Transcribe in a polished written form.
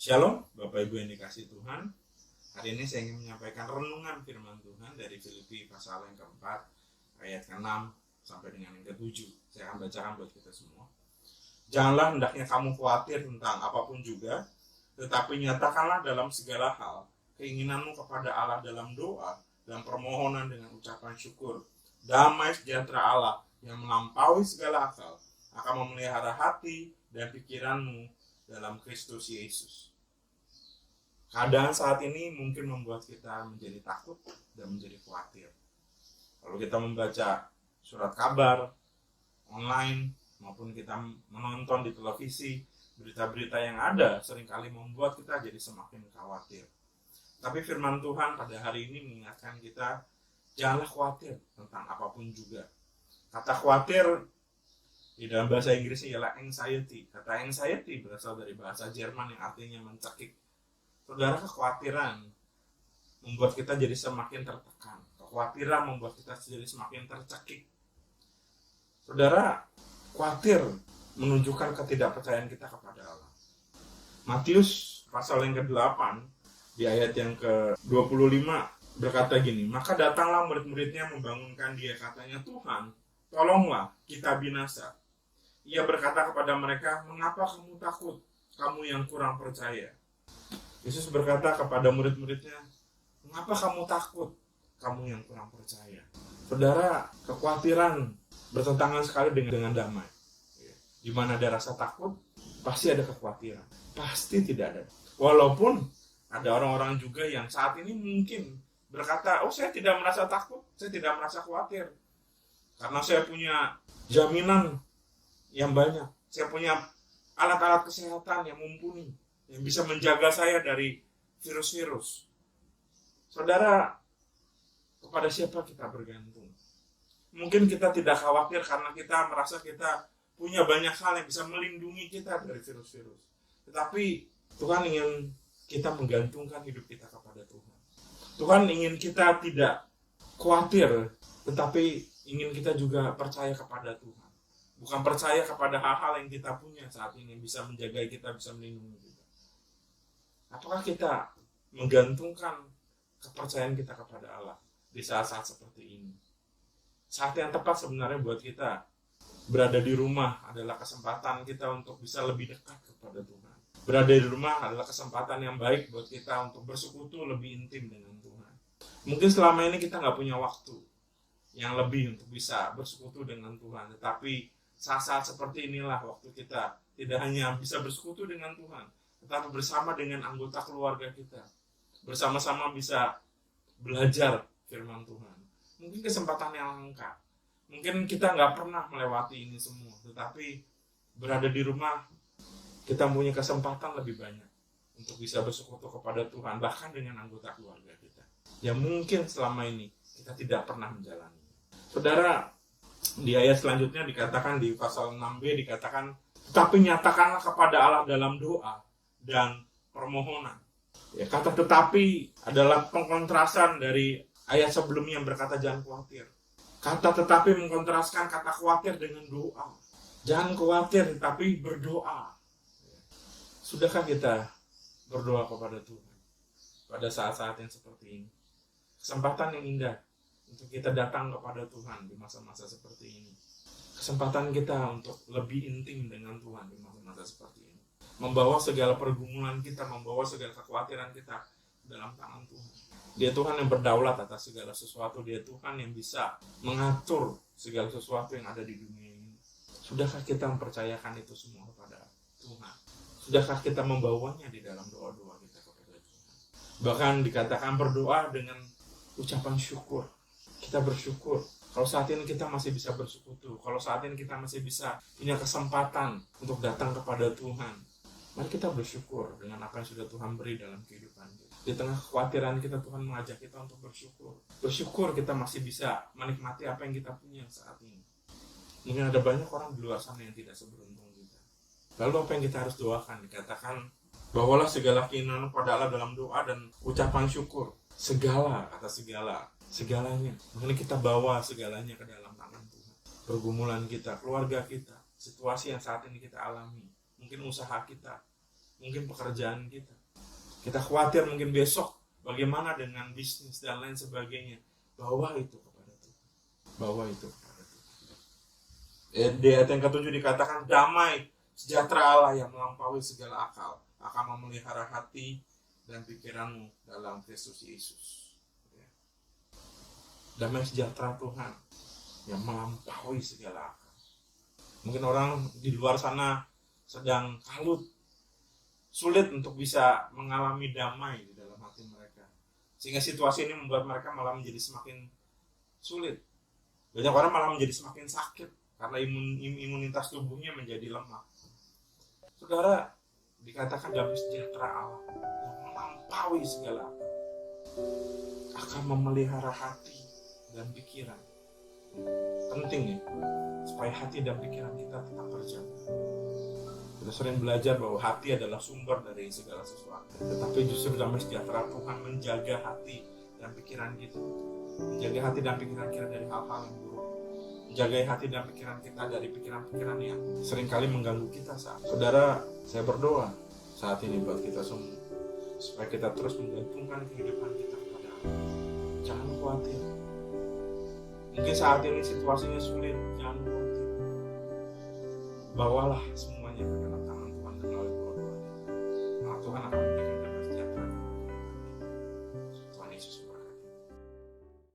Shalom, Bapak Ibu yang dikasihi Tuhan. Hari ini saya ingin menyampaikan renungan firman Tuhan dari Filipi pasal yang keempat, ayat ke-6 sampai dengan yang ke-7. Saya akan bacakan buat kita semua. Janganlah hendaknya kamu khawatir tentang apapun juga, tetapi nyatakanlah dalam segala hal keinginanmu kepada Allah dalam doa dan permohonan dengan ucapan syukur. Damai sejahtera Allah yang melampaui segala akal akan memelihara hati dan pikiranmu dalam Kristus Yesus. Keadaan saat ini mungkin membuat kita menjadi takut dan menjadi khawatir. Kalau kita membaca surat kabar online maupun kita menonton di televisi, berita-berita yang ada seringkali membuat kita jadi semakin khawatir. Tapi firman Tuhan pada hari ini mengingatkan kita, janganlah khawatir tentang apapun juga. Kata khawatir di dalam bahasa Inggrisnya ialah anxiety. Kata anxiety berasal dari bahasa Jerman yang artinya mencekik. Saudara, kekhawatiran membuat kita jadi semakin tertekan. Kekhawatiran membuat kita jadi semakin tercekik. Saudara, khawatir menunjukkan ketidakpercayaan kita kepada Allah. Matius pasal yang ke-8 di ayat yang ke-25 berkata gini, maka datanglah murid-muridnya membangunkan dia, katanya, Tuhan, tolonglah, kita binasa. Ia berkata kepada mereka, mengapa kamu takut, kamu yang kurang percaya? Yesus berkata kepada murid-muridnya, mengapa kamu takut, kamu yang kurang percaya? Saudara, kekhawatiran bertentangan sekali dengan damai. Di mana ada rasa takut, pasti ada kekhawatiran. Pasti tidak ada. Walaupun ada orang-orang juga yang saat ini mungkin berkata, oh saya tidak merasa takut, saya tidak merasa khawatir. Karena saya punya jaminan yang banyak. Saya punya alat-alat kesehatan yang mumpuni, yang bisa menjaga saya dari virus-virus. Saudara, kepada siapa kita bergantung? Mungkin kita tidak khawatir karena kita merasa kita punya banyak hal yang bisa melindungi kita dari virus-virus. Tetapi Tuhan ingin kita menggantungkan hidup kita kepada Tuhan. Tuhan ingin kita tidak khawatir, tetapi ingin kita juga percaya kepada Tuhan. Bukan percaya kepada hal-hal yang kita punya saat ini bisa menjaga kita, bisa melindungi kita. Apakah kita menggantungkan kepercayaan kita kepada Allah di saat-saat seperti ini? Saat yang tepat sebenarnya buat kita berada di rumah adalah kesempatan kita untuk bisa lebih dekat kepada Tuhan. Berada di rumah adalah kesempatan yang baik buat kita untuk bersekutu lebih intim dengan Tuhan. Mungkin selama ini kita nggak punya waktu yang lebih untuk bisa bersekutu dengan Tuhan. Tetapi saat-saat seperti inilah waktu kita tidak hanya bisa bersekutu dengan Tuhan, tetapi bersama dengan anggota keluarga kita. Bersama-sama bisa belajar firman Tuhan. Mungkin kesempatan yang lengkap. Mungkin kita nggak pernah melewati ini semua, tetapi berada di rumah kita punya kesempatan lebih banyak untuk bisa bersekutu kepada Tuhan, bahkan dengan anggota keluarga kita yang mungkin selama ini kita tidak pernah menjalani. Saudara, di ayat selanjutnya dikatakan di pasal 6b dikatakan, tetapi nyatakanlah kepada Allah dalam doa dan permohonan. Ya, kata tetapi adalah pengkontrasan dari ayat sebelumnya yang berkata jangan khawatir. Kata tetapi mengkontraskan kata khawatir dengan doa. Jangan khawatir, tapi berdoa. Sudahkah kita berdoa kepada Tuhan pada saat-saat yang seperti ini? Kesempatan yang indah untuk kita datang kepada Tuhan di masa-masa seperti ini. Kesempatan kita untuk lebih intim dengan Tuhan di masa-masa seperti ini. Membawa segala pergumulan kita, membawa segala kekhawatiran kita dalam tangan Tuhan. Dia Tuhan yang berdaulat atas segala sesuatu. Dia Tuhan yang bisa mengatur segala sesuatu yang ada di dunia ini. Sudahkah kita mempercayakan itu semua kepada Tuhan? Sudahkah kita membawanya di dalam doa-doa kita kepada Tuhan? Bahkan dikatakan berdoa dengan ucapan syukur. Kita bersyukur kalau saat ini kita masih bisa bersekutu, kalau saat ini kita masih bisa punya kesempatan untuk datang kepada Tuhan. Mari kita bersyukur dengan apa yang sudah Tuhan beri dalam kehidupan kita. Di tengah kekhawatiran kita, Tuhan mengajak kita untuk bersyukur. Bersyukur kita masih bisa menikmati apa yang kita punya saat ini. Mungkin ada banyak orang di luar sana yang tidak seberuntung kita. Lalu apa yang kita harus doakan? Dikatakan, bawalah segala keinginan pada Allah dalam doa dan ucapan syukur. Segala, kata segala. Segalanya. Makanya kita bawa segalanya ke dalam tangan Tuhan. Pergumulan kita, keluarga kita, situasi yang saat ini kita alami, mungkin usaha kita, mungkin pekerjaan kita. Kita khawatir mungkin besok bagaimana dengan bisnis dan lain sebagainya. Bawa itu kepada Tuhan. Bawa itu kepada Tuhan. Di ayat yang ke-7 dikatakan, damai sejahtera Allah yang melampaui segala akal akan memelihara hati dan pikiranmu dalam Kristus Yesus. Damai sejahtera Tuhan yang melampaui segala akal. Mungkin orang di luar sana sedang kalut, sulit untuk bisa mengalami damai di dalam hati mereka, sehingga situasi ini membuat mereka malah menjadi semakin sulit. Banyak orang malah menjadi semakin sakit karena imunitas tubuhnya menjadi lemah. Saudara, dikatakan damai sejahtera Allah yang melampaui segala akal akan memelihara hati dan pikiran. Penting ya, supaya hati dan pikiran kita tetap terjaga. Kita sering belajar bahwa hati adalah sumber dari segala sesuatu. Tetapi justru damai sejahtera Tuhan menjaga hati dan pikiran kita. Menjaga hati dan pikiran kita dari hal-hal yang buruk. Menjaga hati dan pikiran kita dari pikiran-pikiran yang seringkali mengganggu kita saat. Saudara, saya berdoa saat ini buat kita semua, supaya kita terus menggantungkan kehidupan kita kepada Allah. Jangan khawatir. Mungkin saat ini situasinya sulit, jangan khawatir. Bawalah semuanya ke dalam tangan Tuhan dan melalui doa-doanya. Tuhan akan memberikan